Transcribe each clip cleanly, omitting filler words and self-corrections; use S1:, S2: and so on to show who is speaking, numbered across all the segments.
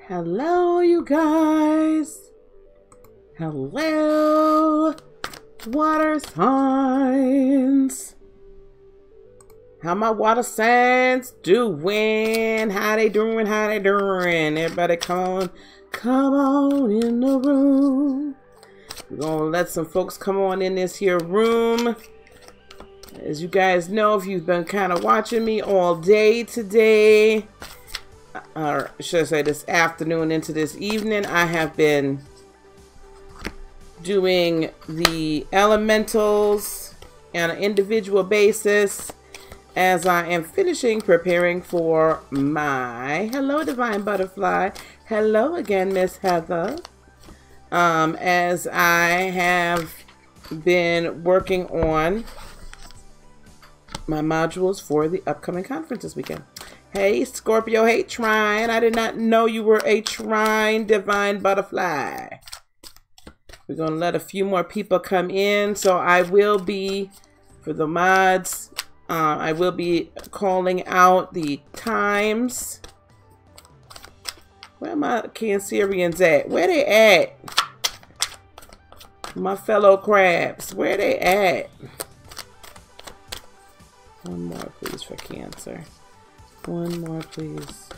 S1: Hello, you guys. Hello, water signs. How my water signs doing? How they doing? How they doing? Everybody come on in the room. We're gonna let some folks come on in this here room. As you guys know, if you've been kind of watching me all day today, or should I say this afternoon into this evening, I have been doing the elementals on an individual basis as I am preparing for my, hello Divine Butterfly, hello again Miss Heather, as I have been working on my modules for the upcoming conference this weekend. Hey Scorpio, hey Trine, I did not know you were a Trine Divine Butterfly. We're going to let a few more people come in, so I will be, for the mods, I will be calling out the times. Where my Cancerians at? Where they at? My fellow crabs, where they at? One more, please, for Cancer. One more, please,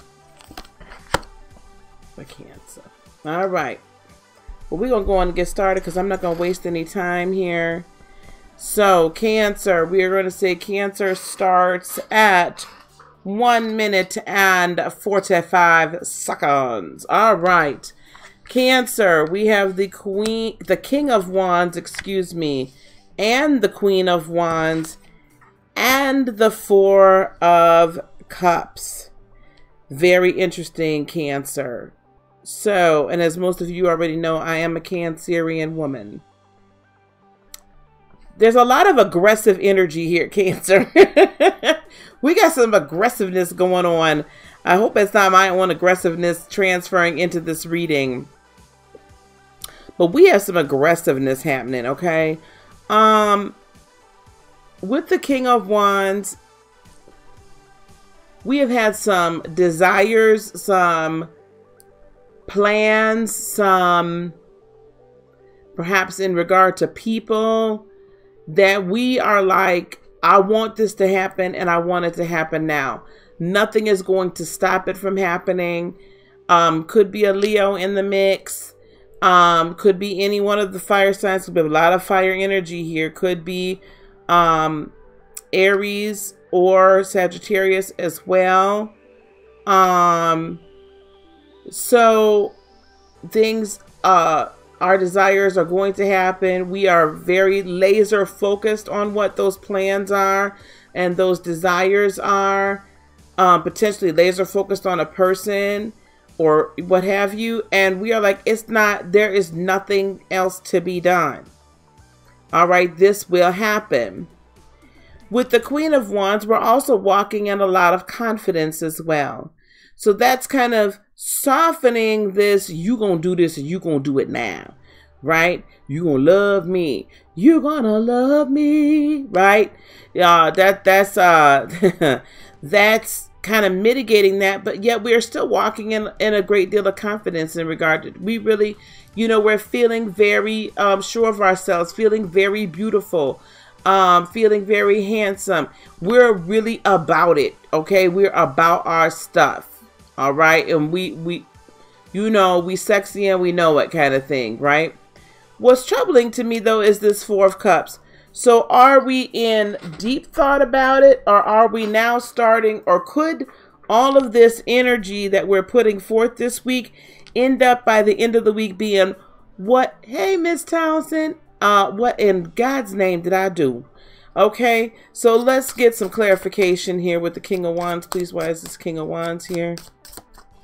S1: for Cancer. All right. Well, we're going to go on and get started because I'm not going to waste any time here. So, Cancer, we are going to say Cancer starts at 1 minute and 45 seconds. All right. Cancer, we have the King of Wands, excuse me, and the Queen of Wands, and the Four of Cups. Very interesting, Cancer. So, and as most of you already know, I am a Cancerian woman. There's a lot of aggressive energy here, Cancer. We got some aggressiveness going on. I hope it's not my own aggressiveness transferring into this reading. But we have some aggressiveness happening, okay? With the King of Wands, we have had some desires, some plans, some perhaps in regard to people that we are like, I want this to happen and I want it to happen now. Nothing is going to stop it from happening. Could be a Leo in the mix. Could be any one of the fire signs. Could be a lot of fire energy here. Could be Aries or Sagittarius as well. So things, our desires are going to happen. We are very laser focused on what those plans are and those desires are. Potentially laser focused on a person or what have you. And we are like, there is nothing else to be done. All right, this will happen. With the Queen of Wands, we're also walking in a lot of confidence as well. So that's kind of softening this, you gonna do this and you gonna do it now, right? You gonna love me. You're gonna love me, right? That's that's kind of mitigating that, but yet we're still walking in a great deal of confidence in regard to, we really, you know, we're feeling very sure of ourselves, feeling very beautiful, feeling very handsome. We're really about it, okay? We're about our stuff. All right. And we, you know, we sexy and we know it kind of thing, right? What's troubling to me though, is this Four of Cups. So are we in deep thought about it, or are we now starting, or could all of this energy that we're putting forth this week end up by the end of the week being what, hey, Miss Townsend, what in God's name did I do? Okay. So let's get some clarification here with the King of Wands, please. Why is this King of Wands here?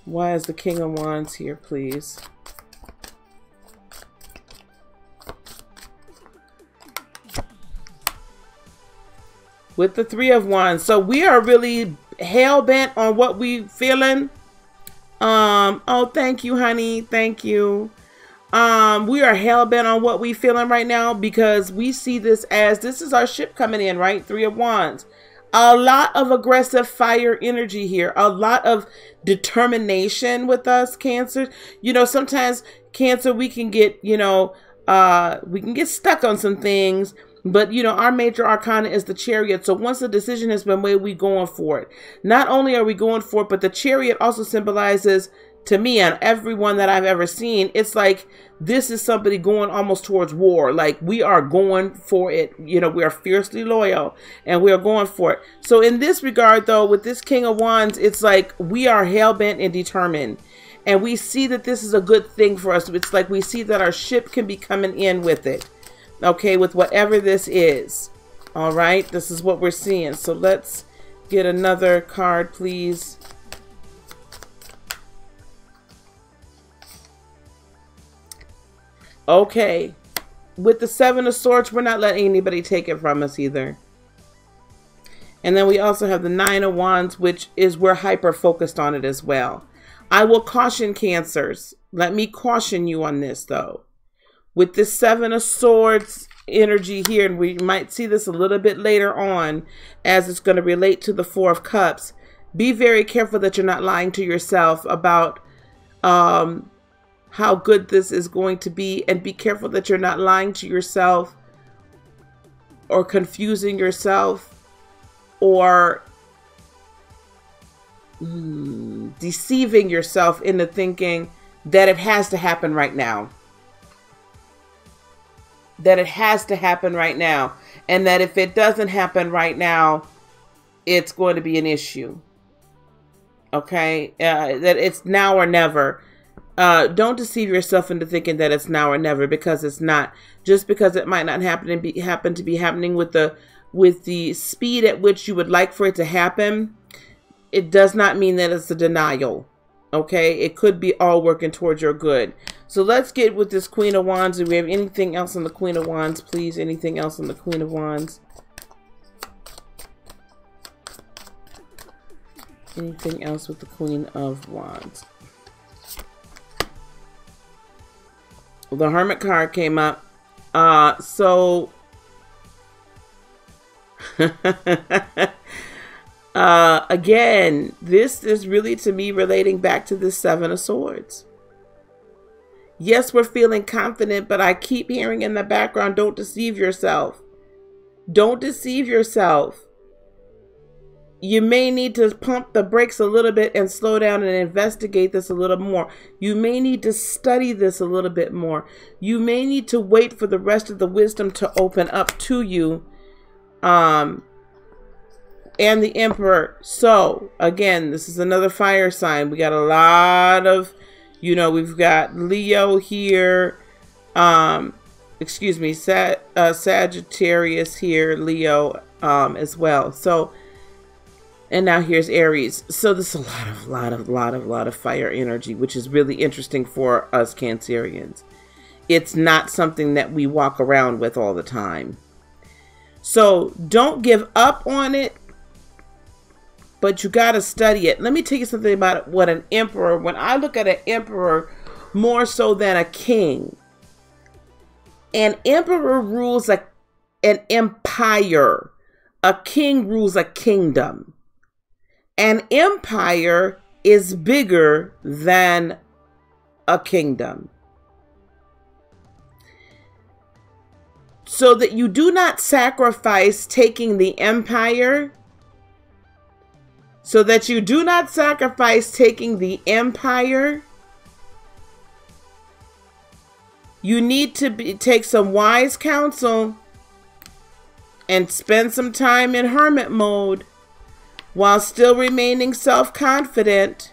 S1: Why is the King of Wands here, please? With the Three of Wands. So we are really hell-bent on what we feeling. Oh, thank you, honey. Thank you. We are hell-bent on what we feeling right now because we see this as, this is our ship coming in, right? Three of Wands. A lot of aggressive fire energy here. A lot of determination with us, Cancer. You know, sometimes, Cancer, we can get, you know, we can get stuck on some things. But, you know, our major arcana is the Chariot. So once the decision has been made, we going for it. Not only are we going for it, but the Chariot also symbolizes, to me, on everyone that I've ever seen, it's like this is somebody going almost towards war. Like, we are going for it. You know, we are fiercely loyal and we are going for it. So in this regard, though, with this King of Wands, it's like we are hell-bent and determined. And we see that this is a good thing for us. It's like we see that our ship can be coming in with it. Okay, with whatever this is. All right, this is what we're seeing. So let's get another card, please. Okay, with the Seven of Swords, we're not letting anybody take it from us either. And then we also have the Nine of Wands, which is we're hyper focused on it as well. I will caution, Cancers. Let me caution you on this, though. With the Seven of Swords energy here, and we might see this a little bit later on as it's going to relate to the Four of Cups, be very careful that you're not lying to yourself about how good this is going to be, and be careful that you're not lying to yourself or confusing yourself or deceiving yourself into thinking that it has to happen right now. That it has to happen right now. And that if it doesn't happen right now, it's going to be an issue. Okay? That it's now or never. Don't deceive yourself into thinking that it's now or never, because it's not. Just because it might not happen to be happening with the speed at which you would like for it to happen, it does not mean that it's a denial. Okay? It could be all working towards your good. So let's get with this Queen of Wands. Do we have anything else on the Queen of Wands, please? Anything else on the Queen of Wands? Anything else with the Queen of Wands? Well, the Hermit card came up. So again, this is really, to me, relating back to the Seven of Swords. Yes, we're feeling confident, but I keep hearing in the background, don't deceive yourself. Don't deceive yourself. You may need to pump the brakes a little bit and slow down and investigate this a little more. You may need to study this a little bit more. You may need to wait for the rest of the wisdom to open up to you. And the Emperor. So, again, this is another fire sign. We got a lot of, you know, we've got Leo here. Excuse me, Sagittarius here, Leo as well. So, and now here's Aries. So this is a lot of fire energy, which is really interesting for us Cancerians. It's not something that we walk around with all the time. So don't give up on it, but you got to study it. Let me tell you something about what an emperor, when I look at an emperor more so than a king, an emperor rules an empire. A king rules a kingdom. An empire is bigger than a kingdom. So that you do not sacrifice taking the empire. So that you do not sacrifice taking the empire. You need to take some wise counsel and spend some time in hermit mode while still remaining self-confident.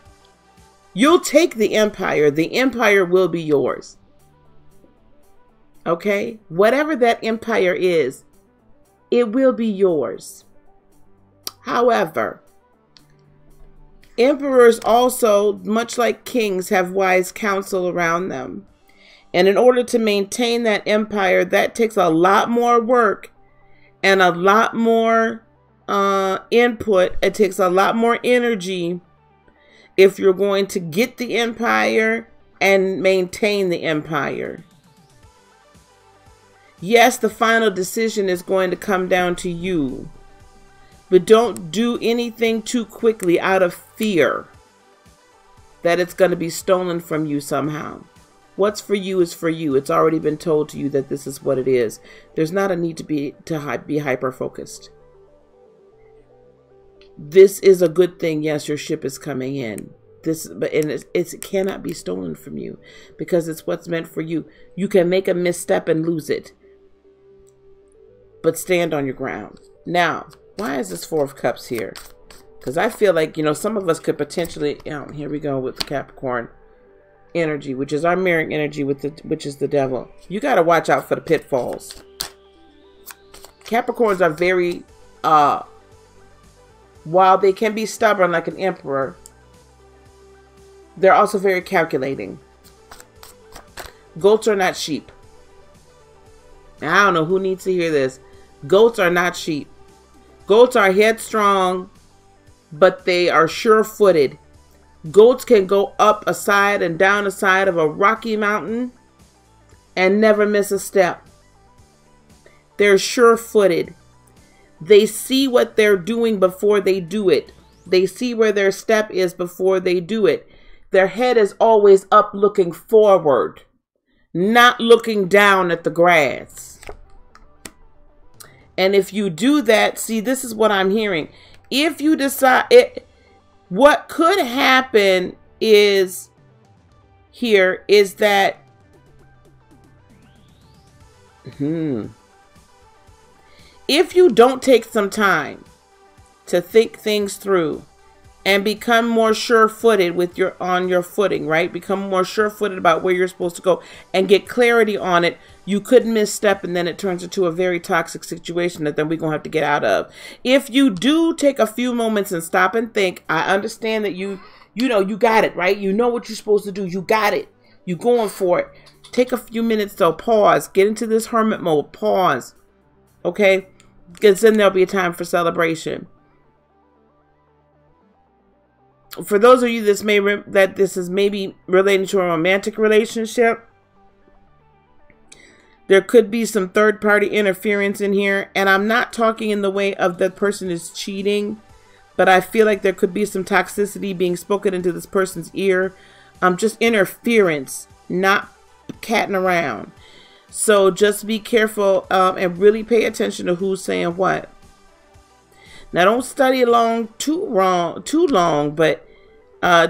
S1: You'll take the empire. The empire will be yours. Okay? Whatever that empire is, it will be yours. However, emperors also, much like kings, have wise counsel around them. And in order to maintain that empire, that takes a lot more work and a lot more input. It takes a lot more energy if you're going to get the empire and maintain the empire. Yes, the final decision is going to come down to you. But don't do anything too quickly out of fear that it's going to be stolen from you somehow. What's for you is for you. It's already been told to you that this is what it is. There's not a need to be hyper-focused. This is a good thing. Yes, your ship is coming in. It cannot be stolen from you because it's what's meant for you. You can make a misstep and lose it, but stand on your ground. Now, why is this Four of Cups here? Because I feel like, you know, some of us could potentially, here we go with the Capricorn energy, which is our mirroring energy with which is the devil. You got to watch out for the pitfalls. Capricorns are very, while they can be stubborn like an emperor, they're also very calculating. Goats are not sheep. I don't know who needs to hear this. Goats are not sheep. Goats are headstrong, but they are sure-footed. Goats can go up a side and down a side of a rocky mountain and never miss a step. They're sure-footed. They see what they're doing before they do it. They see where their step is before they do it. Their head is always up looking forward, not looking down at the grass. And if you do that, see, this is what I'm hearing. If you decide it, what could happen is that if you don't take some time to think things through and become more sure-footed on your footing, right? Become more sure-footed about where you're supposed to go and get clarity on it, you could misstep and then it turns into a very toxic situation that then we're going to have to get out of. If you do take a few moments and stop and think, I understand that you know, you got it, right? You know what you're supposed to do. You got it. You're going for it. Take a few minutes though. Pause. Get into this hermit mode. Pause. Okay? Because then there'll be a time for celebration. For those of you that this is maybe relating to a romantic relationship, there could be some third-party interference in here. And I'm not talking in the way of the person is cheating, but I feel like there could be some toxicity being spoken into this person's ear. Just interference, not catting around. So just be careful and really pay attention to who's saying what. Now, don't study along too long, but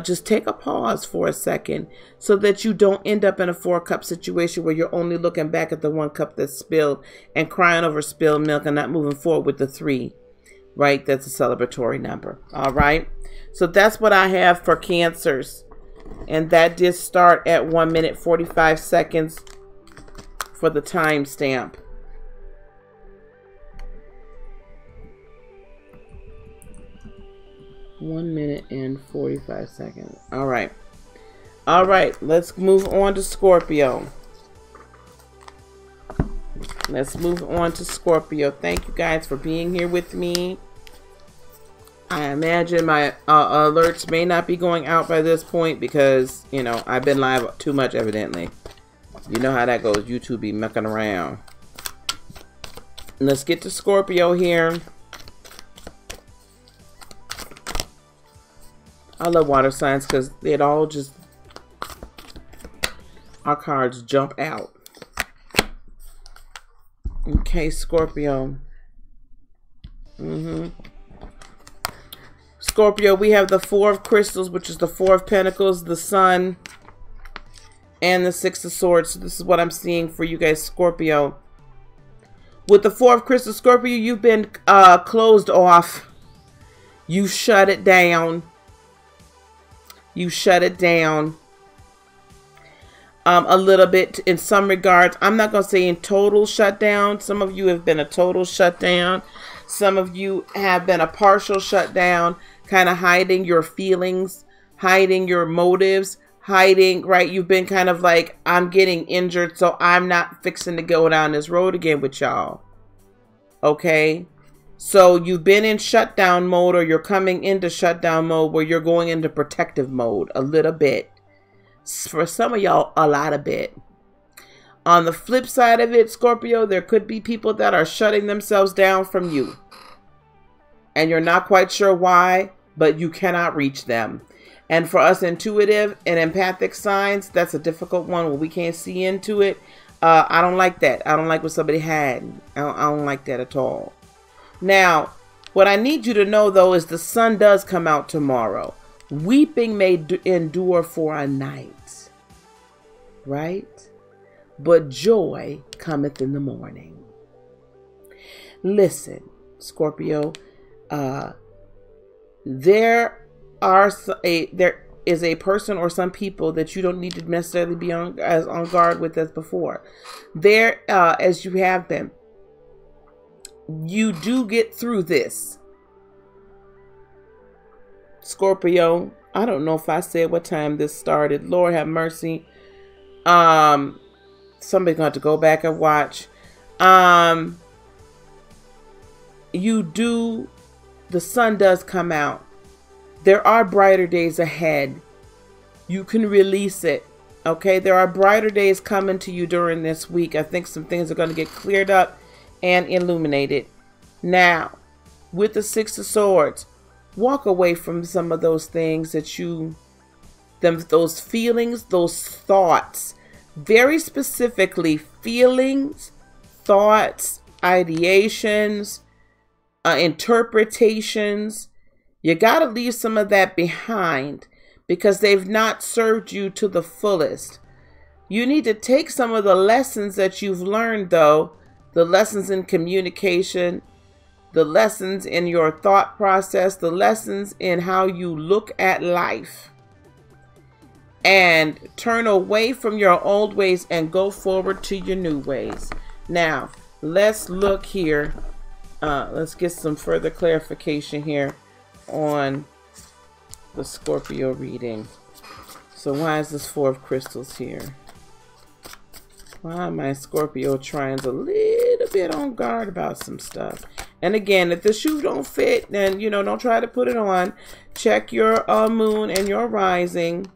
S1: just take a pause for a second so that you don't end up in a 4-cup situation where you're only looking back at the 1 cup that's spilled and crying over spilled milk and not moving forward with the 3, right? That's a celebratory number. All right. So that's what I have for Cancers. And that did start at 1 minute 45 seconds for the timestamp. One minute and 45 seconds. All right. All right. Let's move on to Scorpio. Let's move on to Scorpio. Thank you guys for being here with me. I imagine my alerts may not be going out by this point because, you know, I've been live too much evidently. You know how that goes. YouTube be mucking around. Let's get to Scorpio here. I love water signs because it all just, our cards jump out. Okay, Scorpio. Scorpio, we have the 4 of Crystals, which is the 4 of Pentacles, the Sun, and the 6 of Swords. So this is what I'm seeing for you guys, Scorpio. With the 4 of Crystals, Scorpio, you've been closed off. You shut it down. You shut it down a little bit in some regards. I'm not going to say in total shutdown. Some of you have been a total shutdown. Some of you have been a partial shutdown, kind of hiding your feelings, hiding your motives, hiding, right? You've been kind of like, I'm getting injured, so I'm not fixing to go down this road again with y'all. Okay? So you've been in shutdown mode, or you're coming into shutdown mode where you're going into protective mode a little bit. For some of y'all, a lot of bit. On the flip side of it, Scorpio, there could be people that are shutting themselves down from you. and you're not quite sure why, but you cannot reach them. And for us intuitive and empathic signs, that's a difficult one where we can't see into it. I don't like that. I don't like what somebody had. I don't like that at all. Now, what I need you to know, though, is the sun does come out tomorrow. Weeping may endure for a night, right? But joy cometh in the morning. Listen, Scorpio, there is a person or some people that you don't need to necessarily be on guard with as before. There, as you have been, you do get through this. Scorpio, I don't know if I said what time this started. Lord have mercy. Somebody's going to have to go back and watch. The sun does come out. There are brighter days ahead. You can release it. Okay, there are brighter days coming to you during this week. I think some things are going to get cleared up and illuminated. Now, with the Six of Swords, walk away from some of those things that those feelings, those thoughts, very specifically feelings, thoughts, ideations, interpretations. You got to leave some of that behind because they've not served you to the fullest. You need to take some of the lessons that you've learned, though, the lessons in communication, the lessons in your thought process, the lessons in how you look at life, and turn away from your old ways and go forward to your new ways. Now, let's look here. Let's get some further clarification here on the Scorpio reading. So why is this Four of Crystals here? Why am my Scorpio triangles a little bit on guard about some stuff? And again, if the shoe don't fit, then, you know, don't try to put it on. Check your moon and your rising.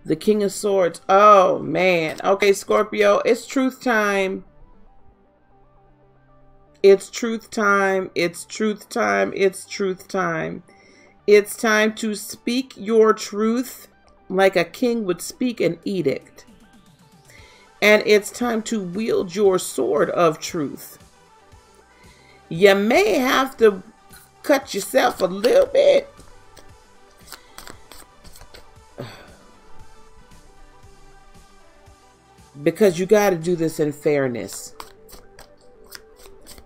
S1: The King of Swords. Oh, man. Okay, Scorpio, it's truth time. It's truth time. It's truth time. It's truth time. It's time to speak your truth like a king would speak an edict. And it's time to wield your sword of truth. You may have to cut yourself a little bit. Because you got to do this in fairness.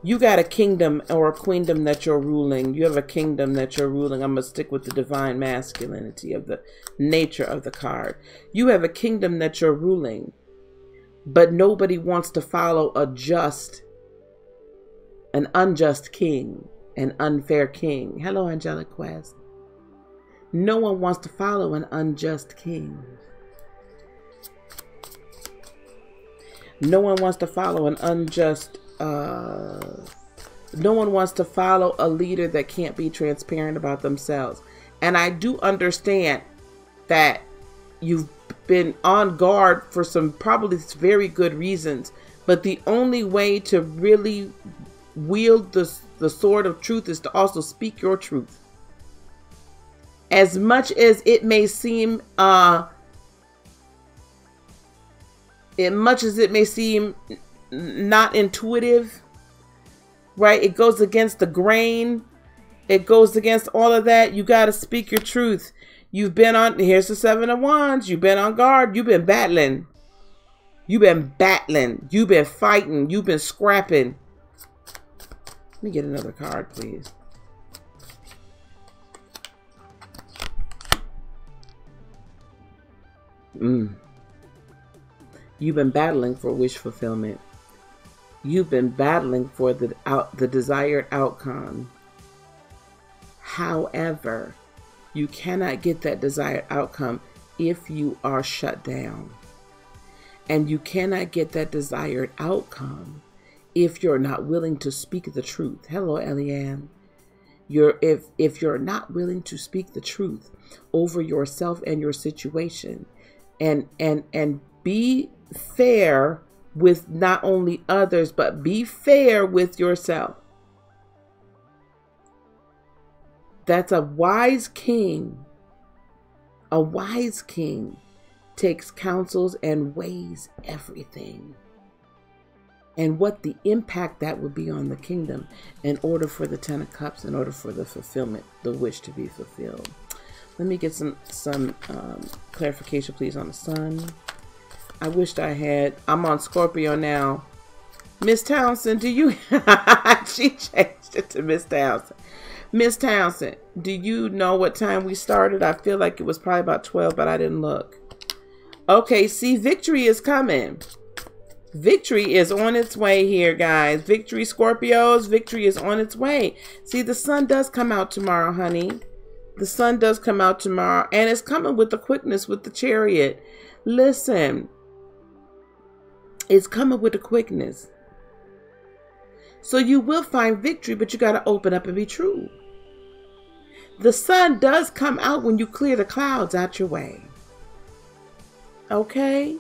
S1: You got a kingdom or a queendom that you're ruling. You have a kingdom that you're ruling. I'm going to stick with the divine masculinity of the nature of the card. You have a kingdom that you're ruling. But nobody wants to follow an unjust king, an unfair king. Hello, Angelic Quest. No one wants to follow an unjust king. No one wants to follow an unjust no one wants to follow a leader that can't be transparent about themselves. And I do understand that you've been on guard for some probably very good reasons, but the only way to really wield the sword of truth is to also speak your truth. As much as it may seem not intuitive, right? It goes against the grain. It goes against all of that. You got to speak your truth. You've been on, here's the Seven of Wands. You've been on guard. You've been battling. You've been battling. You've been fighting. You've been scrapping. Let me get another card, please. You've been battling for wish fulfillment. You've been battling for the desired outcome. However, you cannot get that desired outcome if you are shut down. And you cannot get that desired outcome if you're not willing to speak the truth. Hello, Eliane. If you're not willing to speak the truth over yourself and your situation, and be fair with not only others, but be fair with yourself. That's a wise king. A wise king takes counsels and weighs everything, and what the impact that would be on the kingdom in order for the 10 of Cups, in order for the fulfillment, the wish to be fulfilled. Let me get some clarification, please, on the sun. I wished I had. I'm on Scorpio now. Miss Townsend, do you? She changed it to Miss Townsend. Miss Townsend, do you know what time we started? I feel like it was probably about 12, but I didn't look. Okay, see, victory is coming. Victory is on its way here, guys. Victory, Scorpios, victory is on its way. See, the sun does come out tomorrow, honey. The sun does come out tomorrow, and it's coming with the quickness with the Chariot. Listen, it's coming with the quickness. So you will find victory, but you got to open up and be true. The sun does come out when you clear the clouds out your way. Okay?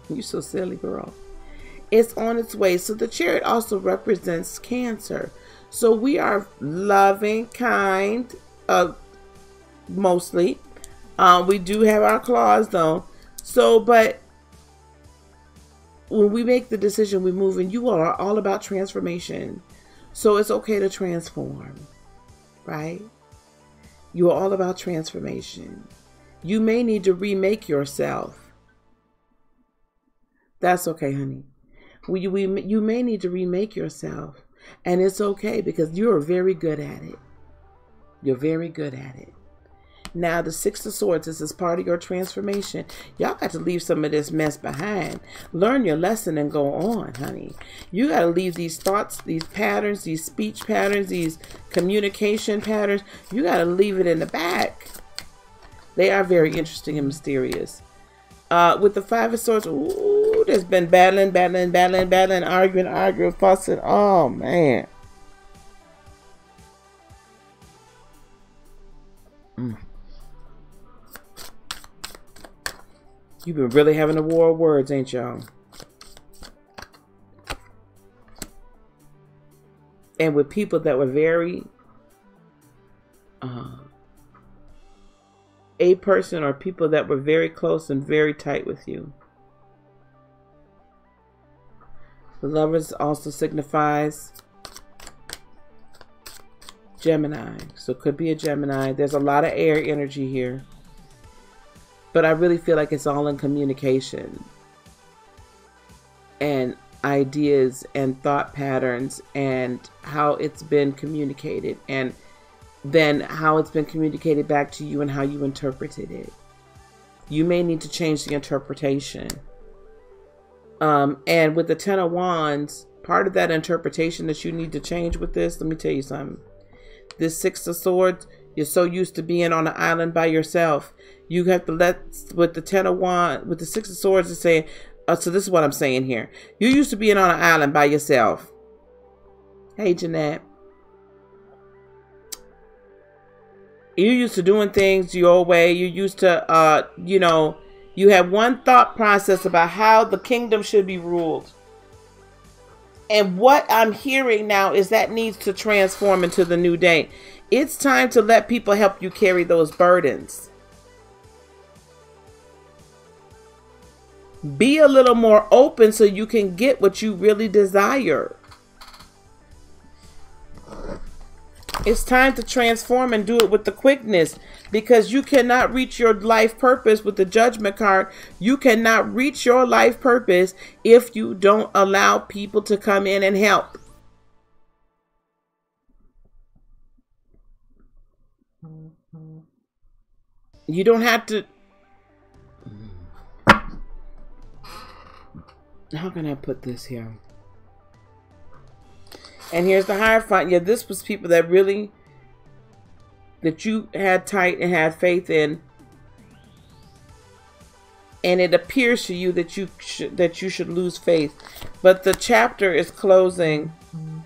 S1: You're so silly, girl. It's on its way. So the Chariot also represents Cancer. So we are loving, kind, mostly. We do have our claws, though. So, but when we make the decision, we move, and you are all about transformation. So it's okay to transform, right? You are all about transformation. You may need to remake yourself. That's okay, honey. You may need to remake yourself. And it's okay, because you are very good at it. You're very good at it. Now, the Six of Swords, this is part of your transformation. Y'all got to leave some of this mess behind. Learn your lesson and go on, honey. You got to leave these thoughts, these patterns, these speech patterns, these communication patterns. You got to leave it in the back. They are very interesting and mysterious. With the Five of Swords, ooh, there's been battling, arguing, fussing. Oh, man. You've been really having a war of words, ain't y'all? And with people that were very a person, or people that were very close and very tight with you. The Lovers also signifies Gemini. So it could be a Gemini. There's a lot of air energy here. But I really feel like it's all in communication and ideas and thought patterns and how it's been communicated, and then how it's been communicated back to you and how you interpreted it. You may need to change the interpretation. And with the Ten of Wands, part of that interpretation that you need to change with this, let me tell you something. This Six of Swords, you're so used to being on an island by yourself. You have to let, with the Ten of Wands, with the Six of Swords, is saying, so this is what I'm saying here. You used to being on an island by yourself. Hey, Jeanette. You're used to doing things your way. You used to, you know, you have one thought process about how the kingdom should be ruled. And what I'm hearing now is that needs to transform into the new day. It's time to let people help you carry those burdens. Be a little more open so you can get what you really desire. It's time to transform and do it with the quickness, because you cannot reach your life purpose with the Judgment card. You cannot reach your life purpose if you don't allow people to come in and help. You don't have to. How can I put this here? And here's the Hierophant. Yeah, this was people that really, that you had tight and had faith in. And it appears to you that you should lose faith. But the chapter is closing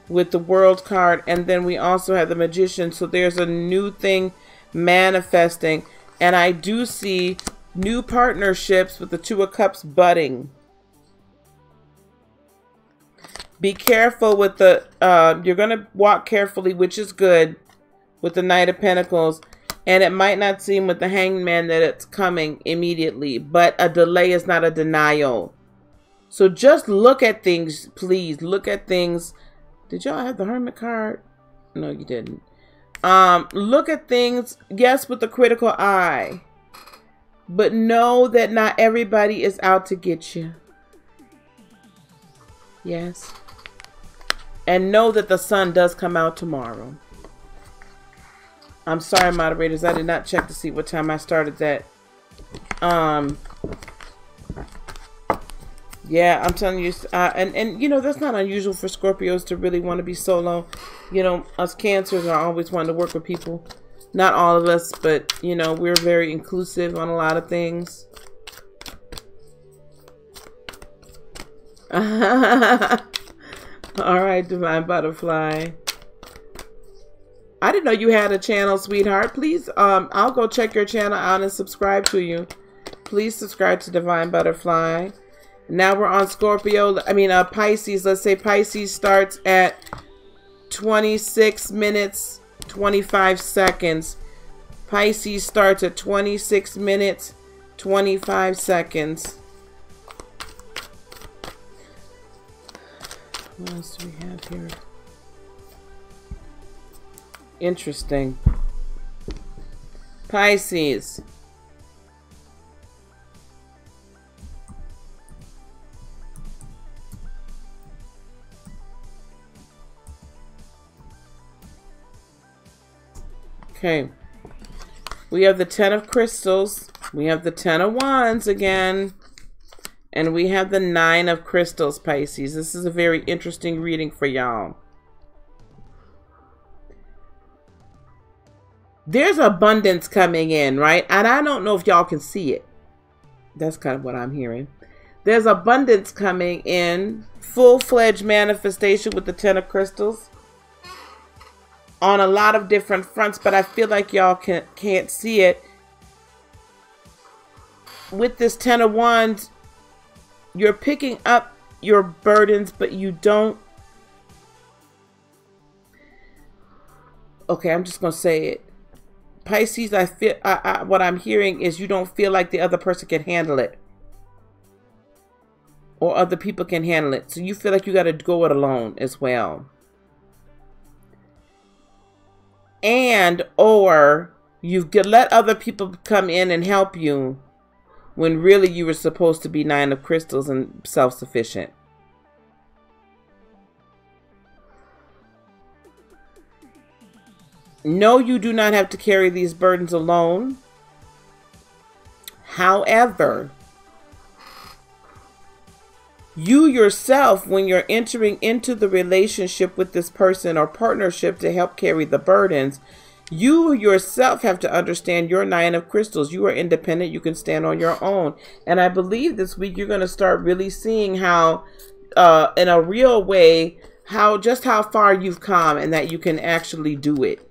S1: with the World card. And then we also have the Magician. So there's a new thing manifesting. And I do see new partnerships with the Two of Cups budding. Be careful with the, you're going to walk carefully, which is good, with the Knight of Pentacles. And it might not seem with the Hanged Man that it's coming immediately, but a delay is not a denial. So just look at things, please. Look at things. Did y'all have the Hermit card? No, you didn't. Look at things, yes, with the critical eye. But know that not everybody is out to get you. Yes. And know that the sun does come out tomorrow. I'm sorry, moderators. I did not check to see what time I started that. Yeah, I'm telling you. And you know, that's not unusual for Scorpios to really want to be solo. You know, us Cancers are always wanting to work with people. Not all of us, but, you know, we're very inclusive on a lot of things. All right, Divine Butterfly. I didn't know you had a channel, sweetheart. Please, I'll go check your channel out and subscribe to you. Please subscribe to Divine Butterfly. Now we're on Scorpio. I mean, Pisces. Let's say Pisces starts at 26 minutes, 25 seconds. Pisces starts at 26 minutes, 25 seconds. What else do we have here? Interesting. Pisces. Okay. We have the 10 of Crystals. We have the 10 of Wands again. And we have the 9 of Crystals, Pisces. This is a very interesting reading for y'all. There's abundance coming in, right? And I don't know if y'all can see it. That's kind of what I'm hearing. There's abundance coming in. Full-fledged manifestation with the 10 of Crystals. On a lot of different fronts, but I feel like y'all can't see it. With this 10 of Wands, you're picking up your burdens, but you don't. Okay, I'm just going to say it. Pisces, I feel what I'm hearing is you don't feel like the other person can handle it. Or other people can handle it. So you feel like you got to go it alone as well. And or you've let other people come in and help you when really you were supposed to be 9 of Crystals and self-sufficient. No, you do not have to carry these burdens alone. However, you yourself, when you're entering into the relationship with this person or partnership to help carry the burdens, you yourself have to understand your 9 of Crystals. You are independent. You can stand on your own. And I believe this week you're going to start really seeing how, in a real way, how far you've come and that you can actually do it.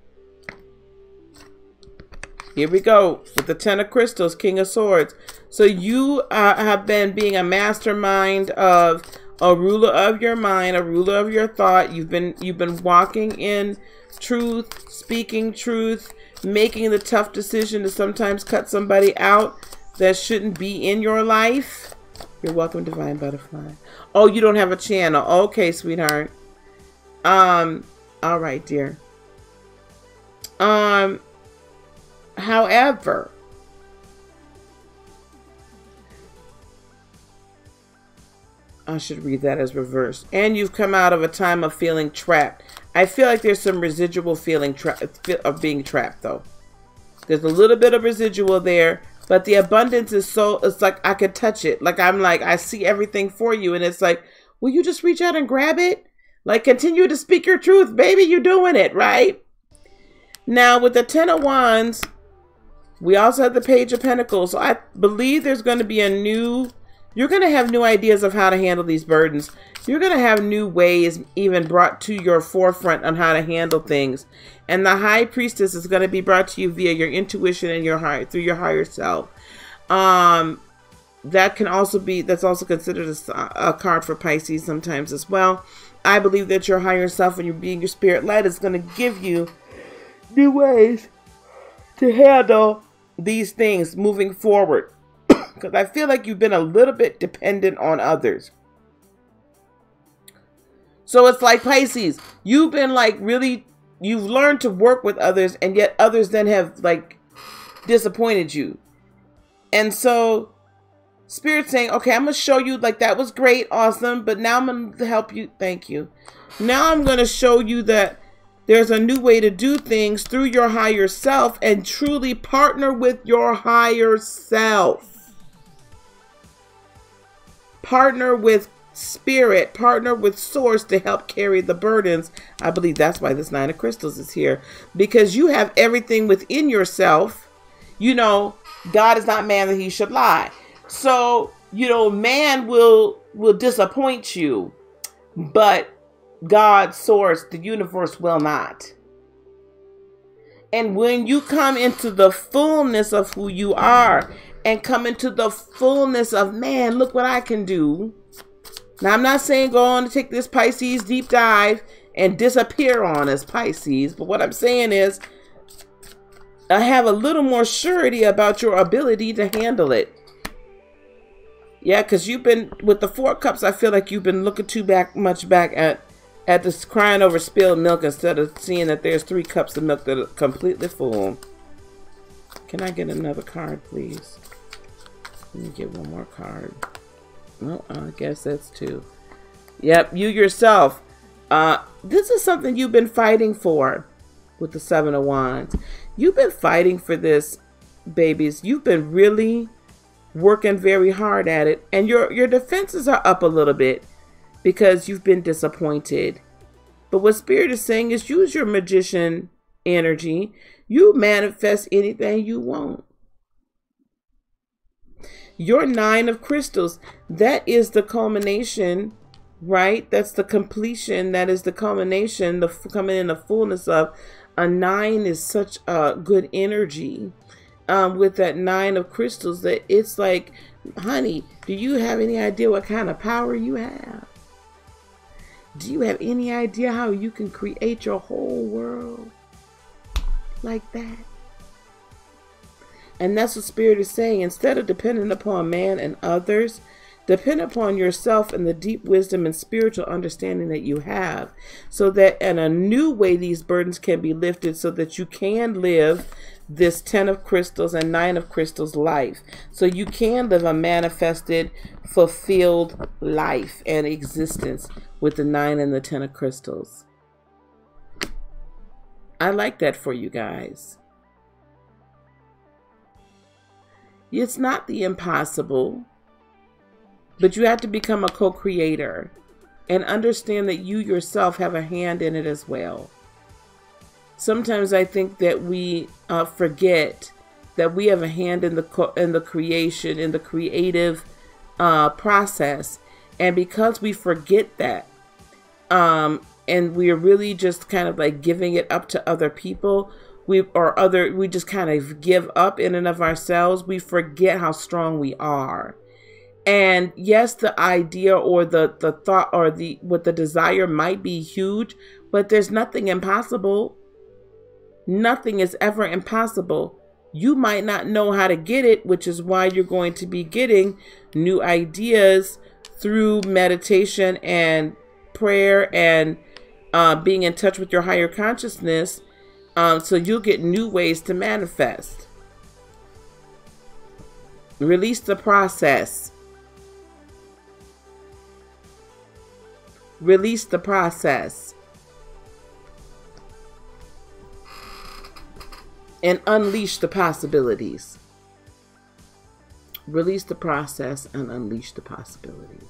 S1: Here we go with the 10 of Crystals, King of Swords. So you have been being a mastermind of a ruler of your mind, a ruler of your thought. You've been walking in truth, speaking truth, making the tough decision to sometimes cut somebody out that shouldn't be in your life. You're welcome, Divine Butterfly. Oh, you don't have a channel. Okay, sweetheart. All right, dear. However, I should read that as reversed. And you've come out of a time of feeling trapped. I feel like there's some residual feeling of being trapped, though. There's a little bit of residual there, but the abundance is so, it's like I could touch it. Like I'm like, I see everything for you. And it's like, will you just reach out and grab it? Like, continue to speak your truth, baby. You're doing it, right? Now, with the 10 of Wands, we also have the Page of Pentacles. So I believe there's going to be a new, you're going to have new ideas of how to handle these burdens. You're going to have new ways even brought to your forefront on how to handle things. And the High Priestess is going to be brought to you via your intuition and your through your higher self. That can also be, that's also considered a card for Pisces sometimes as well. I believe that your higher self and your being your spirit led is going to give you new ways to handle these things moving forward. Because I feel like you've been a little bit dependent on others. So it's like Pisces, you've been like really, you've learned to work with others, and yet others then have like disappointed you. And so Spirit's saying, okay, I'm going to show you, like, that was great, awesome, but now I'm going to help you. Thank you. Now I'm going to show you that there's a new way to do things through your higher self, and truly partner with your higher self. Partner with Spirit, partner with Source to help carry the burdens. I believe that's why this Nine of Crystals is here, because you have everything within yourself. You know, God is not man that he should lie. So, you know, man will disappoint you, but God, Source, the universe will not. And when you come into the fullness of who you are and come into the fullness of, man, look what I can do. Now, I'm not saying go on to take this Pisces deep dive and disappear on us, Pisces. But what I'm saying is I have a little more surety about your ability to handle it. Yeah, because you've been, with the Four of Cups, I feel like you've been looking too much back at this crying over spilled milk instead of seeing that there's 3 cups of milk that are completely full. Can I get another card, please? Let me get one more card. Well, I guess that's 2. Yep, you yourself. This is something you've been fighting for with the 7 of Wands. You've been fighting for this, babies. You've been really working very hard at it, and your defenses are up a little bit because you've been disappointed. But what Spirit is saying is use your magician energy. You manifest anything you want. Your 9 of Crystals, that is the culmination, right? That's the completion. That is the culmination, the coming in the fullness of. A 9 is such a good energy. With that 9 of Crystals, that it's like, honey, do you have any idea what kind of power you have? Do you have any idea how you can create your whole world like that? And that's what Spirit is saying. Instead of depending upon man and others, depend upon yourself and the deep wisdom and spiritual understanding that you have, so that in a new way these burdens can be lifted, so that you can live this 10 of Crystals and 9 of Crystals life. So you can live a manifested, fulfilled life and existence with the 9 and the 10 of Crystals. I like that for you guys. It's not the impossible, but you have to become a co-creator and understand that you yourself have a hand in it as well. Sometimes I think that we forget that we have a hand in the creation, in the creative process, and because we forget that, and we are really just kind of like giving it up to other people, we just kind of give up in and of ourselves. We forget how strong we are. And yes, the idea or the thought or what the desire might be huge, but there's nothing impossible. Nothing is ever impossible. You might not know how to get it, which is why you're going to be getting new ideas through meditation and prayer and being in touch with your higher consciousness. So you'll get new ways to manifest. Release the process. Release the process. And unleash the possibilities. Release the process and unleash the possibilities.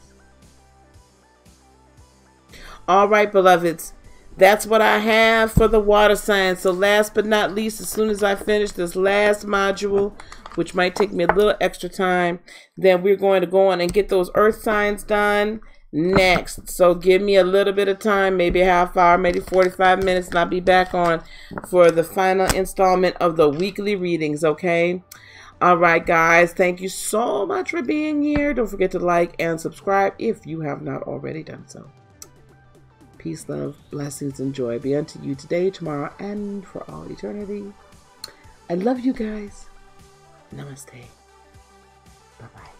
S1: All right, beloveds. That's what I have for the water signs. So last but not least, as soon as I finish this last module, which might take me a little extra time, then we're going to go on and get those earth signs done next. So give me a little bit of time, maybe a half hour, maybe 45 minutes, and I'll be back on for the final installment of the weekly readings, okay? All right, guys, thank you so much for being here. Don't forget to like and subscribe if you have not already done so. peace, love, blessings, and joy be unto you today, tomorrow, and for all eternity. I love you guys. Namaste. Bye-bye.